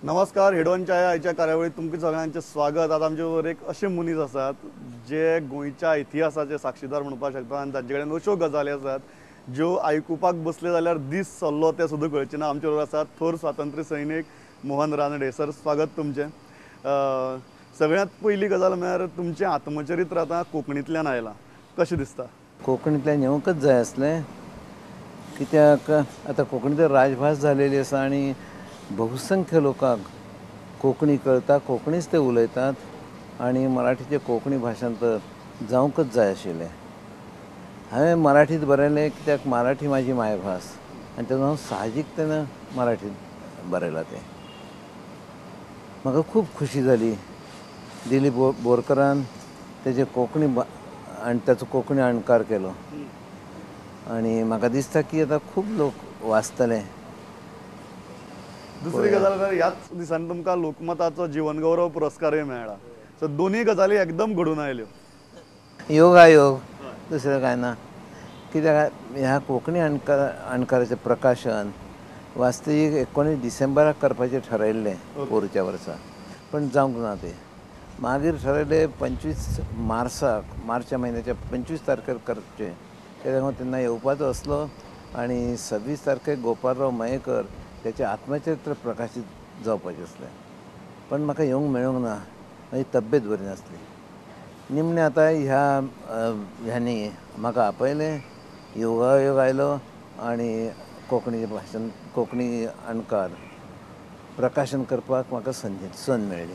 नमस्कार. हेडोनच्या आयच्या कार्यावळीत तुमचे सगळ्यांचे स्वागत. आता आमचे बरोबर एक असे मनीस आसात जे गोंयच्या इतिहासाचे साक्षीदार म्हणपाक शकता आनी तांचे कडेन अश्यो गजाली आसात ज्यो आयकुपाक बसले जाल्यार दीस चल्लो ते सुद्दां कळचे ना. आमचे बरोबर आसात थोर स्वातंत्र्य सैनीक मोहन रानडे. सर, स्वागत तुमचें. सगळ्यांत पयली गजाल म्हळ्यार तुमचें आत्मचरित्र आतां कोंकणींतल्यान आयलां. कशें दिसता? कोंकणींतल्यान येवंकच जाय आसलें, कित्याक आतां कोंकणी तर राजभास जालेली आसा आनी बहुसंख्य लोकांक कोंकणी कळटा, कोंकणीच ते उलयतात आनी मराठीचें कोंकणी भाशांतर जावंकच जाय आशिल्लें. हांवें मराठींत बरयलें कित्याक मराठी म्हाजी मायभास आनी तेन्ना हांव साहजीकतेन मराठींत बरयलां तें. म्हाका खूब खुशी जाली. दिलीप बोरकरान तेजे कोंकणी आनी ताचो कोंकणी अणकार केलो आनी म्हाका दिसता की आतां खूब लोक वाचतले. दुसरी गजाल म्हळ्यार ह्याच दिसांनी तुमकां लोकमताचो जीवनगौरव पुरस्कारूय मेळ्ळा. सो दोनूय गजाली एकदम घडून आयल्यो. योगायोग, दुसरें कांय ना. कित्याक ह्या कोंकणी अणकाराचें प्रकाशन वास्तवीक 19 डिसेंबराक करपाचें ठरयल्लें पोरच्या वर्सा, पण जावंक ना तें. मागीर ठरयलें 25 मार्च्या म्हयन्याच्या 25 तारखेर करचें. कित्याक हांव तेन्ना येवपाचो आसलो आनी 26 तारखेक गोपाळराव मयेकर तेचें आत्मचरित्र प्रकाशीत जावपाचें आसलें, पण म्हाका येवंक मेळूंक ना. म्हाजी तब्येत बरी नासली. निमणें आतां ह्यांनी म्हाका आपयलें, योगायोग आयलो आनी कोंकणी अणकार प्रकाशन करपाक म्हाका संद मेळ्ळी.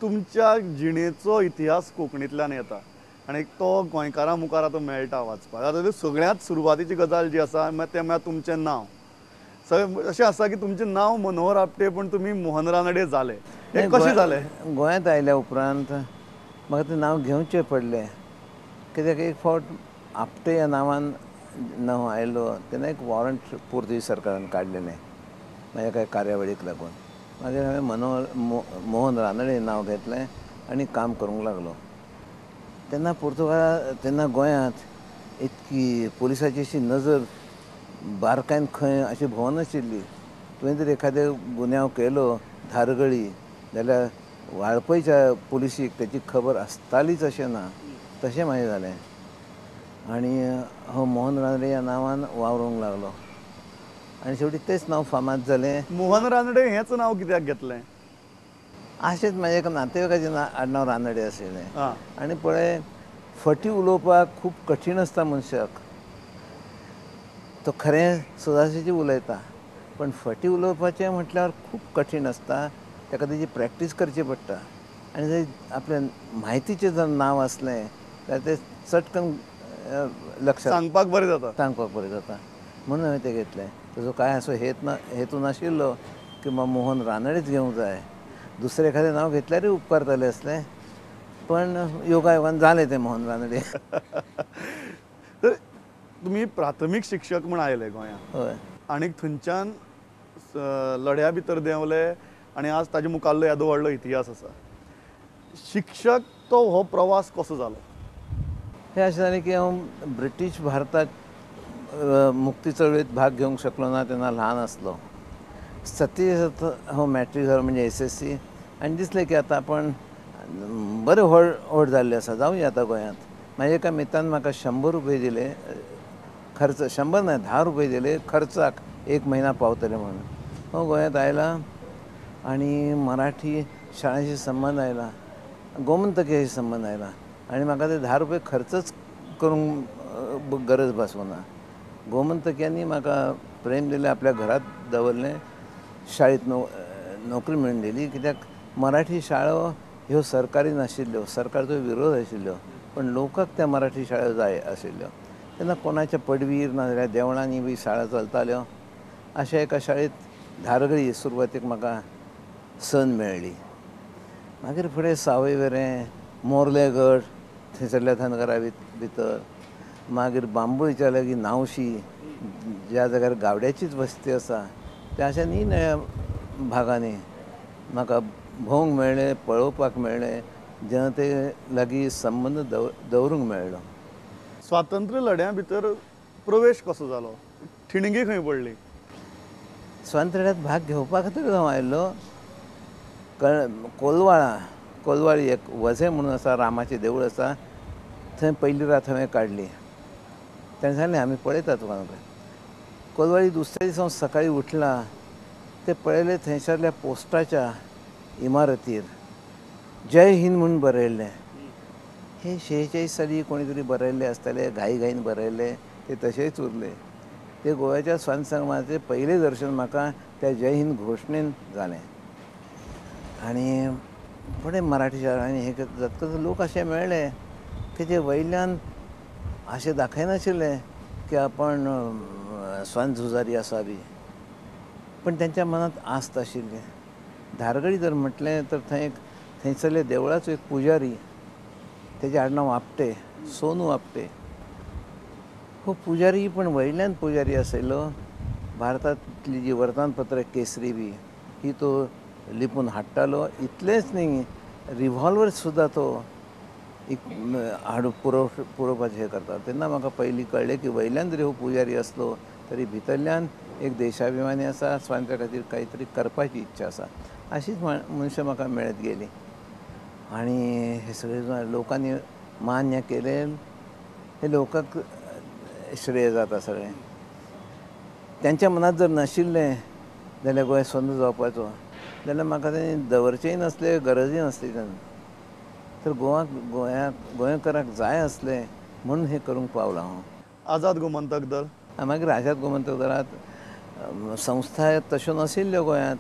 तुमच्या जिणेचो इतिहास कोंकणींतल्यान येता आनी तो गोंयकारां मुखार आतां मेळटा वाचपाक. आतां सगळ्यांत सुरवातीची गजाल जी आसा तें म्हळ्यार तुमचें नांव. अशें आसा की तुमचें नांव मनोहर आपटे पूण तुमी मोहन रानडे जाले. हें कशें जालें? गोंयांत आयल्या उपरांत म्हाका तें नांव घेवचें पडलें, कित्याक एक फावट आपटे ह्या नांवान नांव आयलो तेन्ना एक वॉरंट पुर्तुगीज सरकारान काडलेलें म्हाज्या कांय कार्यावळीक लागून. मागीर हांवें मोहन रानडे नांव घेतलें आनी काम करूंक लागलो. तेन्ना गोंयांत इतकी पुलिसाची अशी नजर बारकायन खंय अशी भोंवनाशिल्ली. तुवें जर एखादे गुन्यांव केलो धारगळी जाल्यार वाळपयच्या पुलिसीक तेची खबर आसतालीच अशें ना. तशें म्हाजें जालें आनी हांव मोहन रानडे ह्या नांवान वावरूंक लागलो आनी शेवटी तेंच नांव फामाद जालें. मोहन रानडे हेंच नांव कित्याक घेतलें? अशेंच म्हाजे एका नातेवाईकाचें आडनांव रानडे आशिल्लें आनी पळय, फटी उलोवपाक खूब कठीण आसता मनशाक. तो खरें सुदाचें उलयता, पण फटी उलोवपाचें म्हटल्यार खूब कठीण आसता. ताका तेजी प्रॅक्टीस करची पडटा आनी जर आपल्या म्हायतीचें जर नांव असलें जाल्यार तें चटकन लक्षांत सांगपाक बरें जाता. म्हणून हांवें तें घेतलें. ताजो कांय असो हेतू नाशिल्लो की मोहन रानडेच घेवंक जाय. दुसरें एखादें नांव घेतल्यारूय उपकारतालें आसलें, पण योगायोगान जालें तें मोहन रानडे. तर तुमी प्राथमीक शिक्षक म्हूण आयले गोंयांत. हय. आनीक थंयच्यान लढ्या भितर देंवले आनी आज ताजे मुखाल्लो येदो व्हडलो इतिहास आसा. शिक्षक तो हो प्रवास कसो जालो? हें अशें जालें की हांव ब्रिटीश भारताक मुक्ती चळवळीत भाग घेवंक शकलो ना. तेन्ना ल्हान आसलो. 37 हांव मॅट्रीक जालो म्हणजे SSC आनी दिसलें की आतां आपण बरें व्हड जाल्लें आसा, जावया आतां गोंयांत. म्हाज्या एका मित्रान म्हाका 100 रुपया दिले खर्च, 100 न्हय 10 रुपया दिले खर्चाक, 1 म्हयना पावतले म्हणून. हांव गोंयांत आयलां आनी मराठी शाळेशी संबंद आयला, गोमंतकाशी संबंद आयला आनी म्हाका ते 10 रुपया खर्चच करूंक गरज भासूंक ना. गोमंतक्यांनी म्हाका प्रेम दिलें, आपल्या घरांत दवरलें, शाळेंत नोकरी मेळून दिली. कित्याक मराठी शाळो ह्यो सरकारी नाशिल्ल्यो, सरकारचो विरोध आशिल्लो, पण लोकांक त्या मराठी शाळो जाय आशिल्ल्यो. तेन्ना कोणाच्या पडवीर नाजाल्यार देवळांनी बी शाळा चलताल्यो. अशा एका शाळेंत धारगळी सुरवातेक म्हाका संद मेळ्ळी. मागीर फुडें सावयवेरें, मोर्ले गट, थंयसरल्या धनगरा भितर, मागीर बांबोळीच्या लागीं नावशी, ज्या जाग्यार गावड्याचीच वस्ती आसा, त्या अशा निरनिळ्या भागांनी म्हाका भोवंक मेळ्ळें, पळोवपाक मेळ्ळें, जनते लागीं संबंद दवरूंक मेळ्ळो. स्वातंत्र्य लढ्या भितर प्रवेश कसो जालो? ठिणगी खंय पडली? स्वातंत्र्यात भाग घेवपा खातीर हांव आयिल्लो. कोलवाळी एक वझे म्हणून आसा, रामाचें देवूळ आसा, थंय पयली रात हांवें काडली. ताणें सांगलें आमी पळयता तुका. कोलवाळी दुसऱ्या दिसा हांव सकाळीं उठला ते पळयलें थंयसरल्या पोस्टाच्या इमारतीर जय हिंद म्हणून बरयल्लें. हे 46 साली कोणी तरी बरयल्लें आसतलें, घाईन बरयल्लें, ते तशेंच उरले. ते गोव्याच्या स्वातंत्र्य संग्रामाचें पयलें दर्शन म्हाका त्या जय हिंद घोशणेन जालें. आनी बरें मराठी शाळांनी हे जातकच लोक अशे मेळ्ळे की जे वयल्यान अशें दाखयनाशिल्ले की आपण स्वातंत्र्य झुजारी आसा बी, पण त्यांच्या मनात आस्त आशिल्ली. धारगळी जर म्हटलें तर थंयसरल्या देवळाचो एक पुजारी, तेजें आडनांव आपटे, सोनू आपटे. हो पुजारी पण वयल्यान पुजारी आशिल्लो. भारतांतली जी वर्तमानपत्रां केसरी बी ही तो लिपून हाडटालो. इतलेंच न्ही, रिव्हॉल्वर सुद्दां तो पुरोवपाचें हें करता. तेन्ना म्हाका पयलीं कळ्ळें की वयल्यान जरी हो पुजारी आसलो तरी भितरल्यान एक देशाभिमानी आसा, स्वातंत्र्या खातीर काही तरी करपाची इच्छा आसा. अशीच मनशां म्हाका मेळत गेली. आनी हे सगळे लोकांनी मान्य केलें, हे लोकांक श्रेय जाता सगळें. त्यांच्या मनात जर नाशिल्लें जाल्यार गोंय स्वतंत्र जावपाचो, जाल्यार म्हाका तें दवरचेंय नसलें, गरजय नासली तेन्ना. तर गोंयकाराक जाय आसलें म्हणून हें करूंक पावलो हांव. आझाद गोमंतक दल. मागीर आझाद गोमंतक दलांत संस्था तश्यो नाशिल्ल्यो गोंयांत.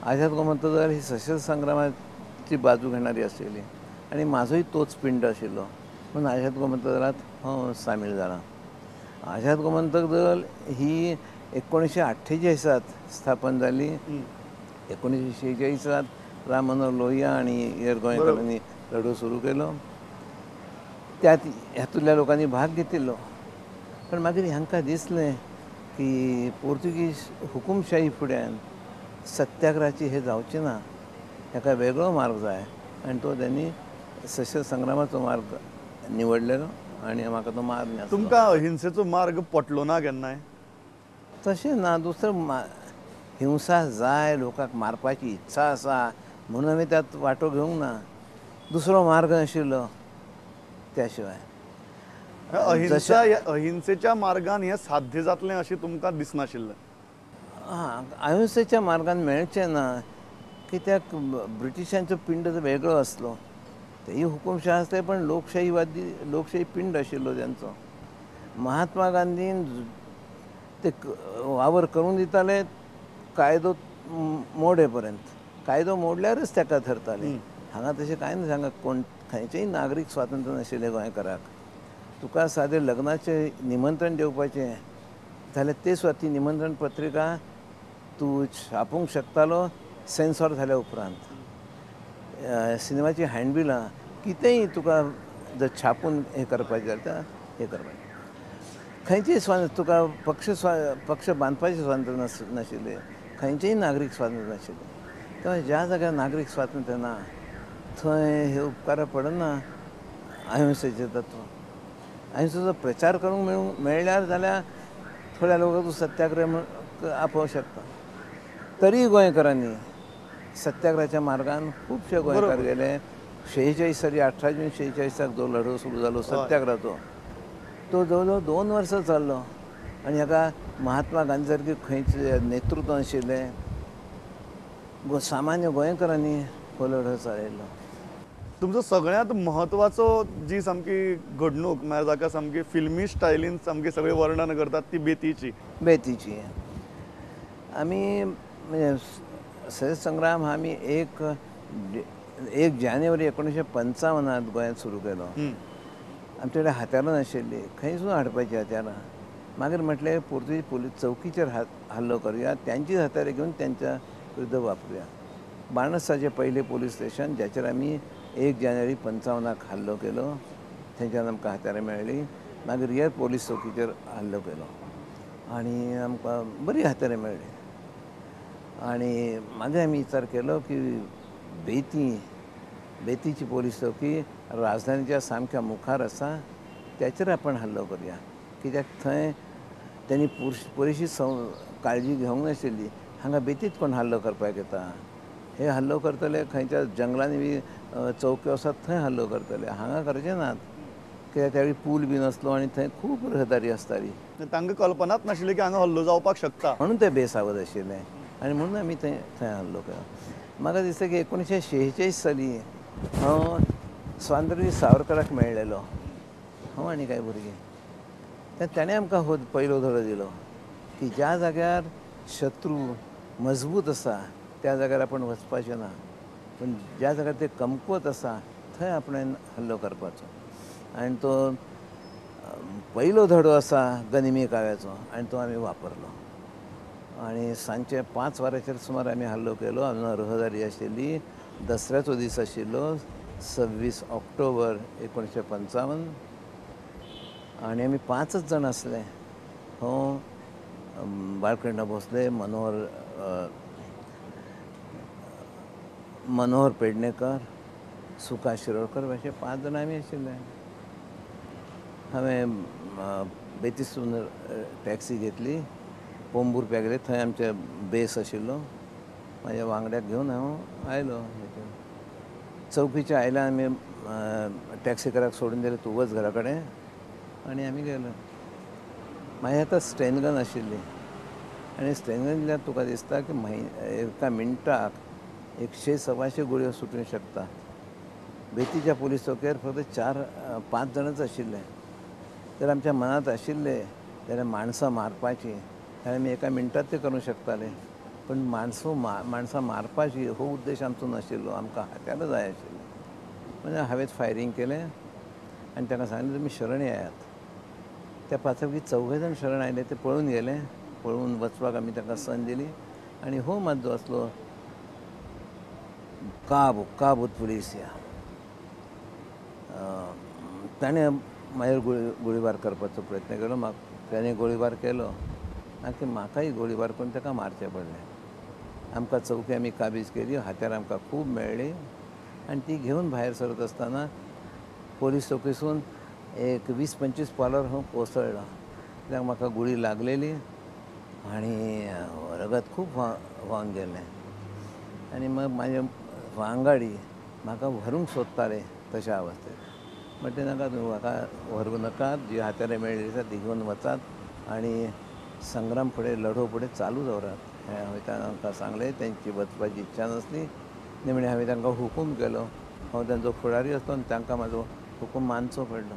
आझाद गोमंतक दल ही सशस्त्र संग्रामाची बाजू घेणारी आशिल्ली आनी म्हाजोय तोच पिंड आशिल्लो, म्हणून आझाद गोमंतक दलांत हांव सामील जालां. आझाद गोमंतक दल ही 1948 स्थापन जाली. 1946 राम मनोहर लोहिया आनी हेर गोंयकारांनी लढो सुरू केलो. त्यात हातूंतल्या लोकांनी भाग घेतिल्लो. पण मागीर हांकां दिसलें की पोर्तुगीज हुकुमशाही फुड्यान सत्याग्रहाची हे जावचें ना, हाका वेगळो मार्ग जाय, आनी तो त्यांनी सशस्त्र संग्रामाचो मार्ग निवडलेलो आनी म्हाका तो मार्ग मेळ्ळो. तुमकां अहिंसेचो मार्ग पटलो ना केन्नाय? तशें ना. दुसरो हिंसा जाय, लोकांक मारपाची इच्छा आसा म्हणून हांवें त्यात वांटो घेवंक ना. दुसरो मार्ग नाशिल्लो त्या शिवाय. अहिंसेच्या मार्गान हें साध्य जातलें अशें तुमकां दिसनाशिल्लें? अहिंसेच्या मार्गान मेळचें ना, कित्याक ब्रिटिशांचो पिंड वेगळो आसलो. तेही हुकुमशाह आसले पण लोकशाही पिंड आशिल्लो त्यांचो. महात्मा गांधीन ते वावर करून दिताले कायदो मोडे पर्यंत. कायदो मोडल्यारच ताका धरताले. हांगा तशें कांय ना. हांगा खंयचेय नागरीक स्वातंत्र्य नाशिल्लें गोंयकाराक. तुका सादें लग्नाचें निमंत्रण दिवपाचें जाल्यार ते सुद्दां ती निमंत्रण पत्रिका तूं छापूंक शकतालो सेन्सॉर जाल्या उपरांत. सिनेमाची हँडबिलां कितेंय तुका जर छापून हें करपाचें जाल्यार हें करपाचें. खंयचेय स्वातंत्र्य तुका पक्ष बांदपाचें स्वातंत्र्य नाशिल्लें. खंयचेय नागरीक स्वातंत्र्य नाशिल्लें. तेव्हा ज्या जाग्यार नागरीक स्वातंत्र्य ना थंय हे उपकार पडना अहिंसेचें तत्व. अहिंसेचो प्रचार करूंक मेळ्ळ्यार जाल्यार थोड्या लोकांक तूं सत्याग्रह आपोवं शकता. तरी गोंयकारांनी सत्याग्रहाच्या मार्गान खुबशे गोंयकार गेले. 46 साली 18 जून 46 जो लढो सुरू जालो सत्याग्रहाचो, तो जवळ जवळ 2 वर्सां चाललो. आनी हाका महात्मा गांधी सारके खंयचे नेतृत्व आशिल्लें सामान्य गोंयकारांनी हो लढो चालयलो. तुमचो सगळ्यांत म्हत्वाचो जी सामकी घडणूक म्हळ्यार जाका सामकी फिल्मी स्टायलीन सामकी सगळें वर्णन करतात ती बेतीची. आमी म्हणजे सशस्त्र संग्राम आमी 1 जानेवारी 1955 गोंयांत सुरू केलो. आमचे कडेन हत्यारां नाशिल्लीं, खंयसून हाडपाचीं हत्यारां. मागीर म्हटलें पोर्तुगीज पुलीस चौकीचेर हल्लो करुया, त्यांचीच हत्यारां घेवन त्यांच्या विरुद्ध वापरुया. बाणस्ताचें पयलें पोलीस स्टेशन जाचेर आमी 1 जानेवारी 55 हल्लो केलो. थंयच्यान आमकां हत्यारां मेळ्ळीं. मागीर हेर पोलीस चौकीचेर हल्लो केलो आनी आमकां बरीं हत्यारां मेळ्ळीं. आनी मागीर आमी विचार केलो की बेतीची पोलीस चौकी राजधानीच्या सामक्या मुखार आसा, त्याचेर आपण हल्लो करुया. कित्याक थंय त्यांनी पुरेशी काळजी घेवंक नाशिल्ली. हांगा बेतीत कोण हल्लो करपाक येता? हे हल्लो करतले खंयच्या जंगलांनी बी चौक्यो आसात थंय हल्लो करतले, हांगा करचे नात. कित्याक त्या वेळी पूल बी नसलो आनी थंय खूब रहदारी आसताली, तांकां कल्पनाच नाशिल्ली की हांगा हल्लो जावपाक शकता. म्हणून ते बेसावध आशिल्ले आनी म्हणून आमी थंय हल्लो केलो. म्हाका दिसता की 1946 साली हांव स्वातंत्र्यवीर सावरकराक मेळ्ळेलो, हांव आनी कांय भुरगीं. ताणें आमकां हो पयलो धडो दिलो की ज्या जाग्यार शत्रू मजबूत आसा त्या जाग्यार आपण वचपाचें ना, पूण ज्या जाग्यार ते कमकुवत आसा थंय आपणें हल्लो करपाचो. आनी तो पयलो धडो आसा गनिमी काव्याचो आनी तो आमी वापरलो. आनी सांजचे 5 वरांचेर सुमार आमी हल्लो केलो. हांगा रहदारी आशिल्ली, दसऱ्याचो दीस आशिल्लो 26 ऑक्टोबर 1955 आनी आमी 5च जाण आसले. हांव, बाळकृष्ण भोसले, मनोहर पेडणेकर, सुकाश शिरोडकर अशे 5 जाण आमी आशिल्ले. हांवें बेतीसून टॅक्सी घेतली, पोंबुरप्या गेले, थंय आमचे बेस आशिल्लो. म्हाज्या वांगड्याक घेवन हांव आयलो. चौकीच्या आयल्यार आमी टॅक्सीकाराक सोडून दिलें, तूं वच घरा कडेन, आनी आमी गेले. म्हाज्या हातांत स्टेन गन आशिल्ली आनी स्टेन गन दिल्यार तुका दिसता की एका मिनटाक 100-125 गुळयो सुटूंक शकता. बेतीच्या पुलीस चौकीर फक्त 4-5 जाणच आशिल्ले. जर आमच्या मनांत आशिल्ले जाल्यार माणसां मारपाची जाल्यार आमी एका मिनटात ते करूंक शकताले. पण माणसां मारपाची हो उद्देश आमचो नाशिल्लो, आमकां हात्यार जाय आशिल्लें. म्हणजे हांवें फायरींग केलें आनी ताका सांगलें तुमी शरण येयात. त्या पासपैकी 4 जाण शरण आयले, ते पळून गेले. पळून वचपाक आमी तांकां संद दिली आनी हो मात जो आसलो काबूत पुलीस ताणें मागीर गोळीबार करपाचो प्रयत्न केलो. ताणें गोळीबार केलो आनी म्हाकाय गोळीबार करून ताका मारचें पडलें. आमकां चौकी आमी काबीज केली, हात्यार आमकां खूब मेळ्ळी आनी ती घेवन भायर सरत आसतना पोलीस चौकीसून एक 20-25 पावलांर हांव कोसळ्ळो. कित्याक म्हाका गुळी लागलेली आनी रगत खूब व्हांवन गेलें. आनी मग म्हाजे वांगडी म्हाका व्हरूंक सोदताले तशा अवस्थेंत. म्हणटा नाका, तुमी म्हाका व्हरूंक नाकात, जी हात्यारे मेळ्ळी आसा ती घेवन वचात आनी संग्राम फुडें, लढो फुडें चालू दवरात. हें हांवें तांकां सांगलें. तेंची वचपाची इच्छा नासली, निमणें हांवें तांकां हुकूम केलो. हांव तांचो फुडारी आसलो आनी तांकां म्हाजो हुकूम मानचो पडलो.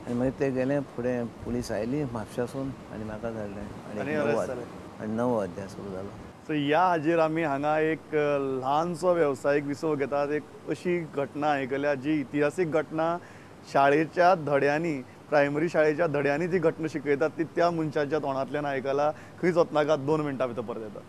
आनी मागीर ते गेले फुडें. पुलीस आयली म्हापशासून आनी म्हाका धाडलें आनी 9 अध्याय सुरू जालो. सो ह्या हाजेर आमी हांगा एक ल्हानसो वेवसायीक विसव घेतात. एक अशी घटना आयकल्या जी इतिहासीक घटना, शाळेच्या धड्यांनी, प्रायमरी शाळेच्या धड्यांनी जी घटना शिकयतात ती त्या मनशाच्या तोंडांतल्यान आयकला. खंयच वचनाका, 2 मिनटां भितर परत येता.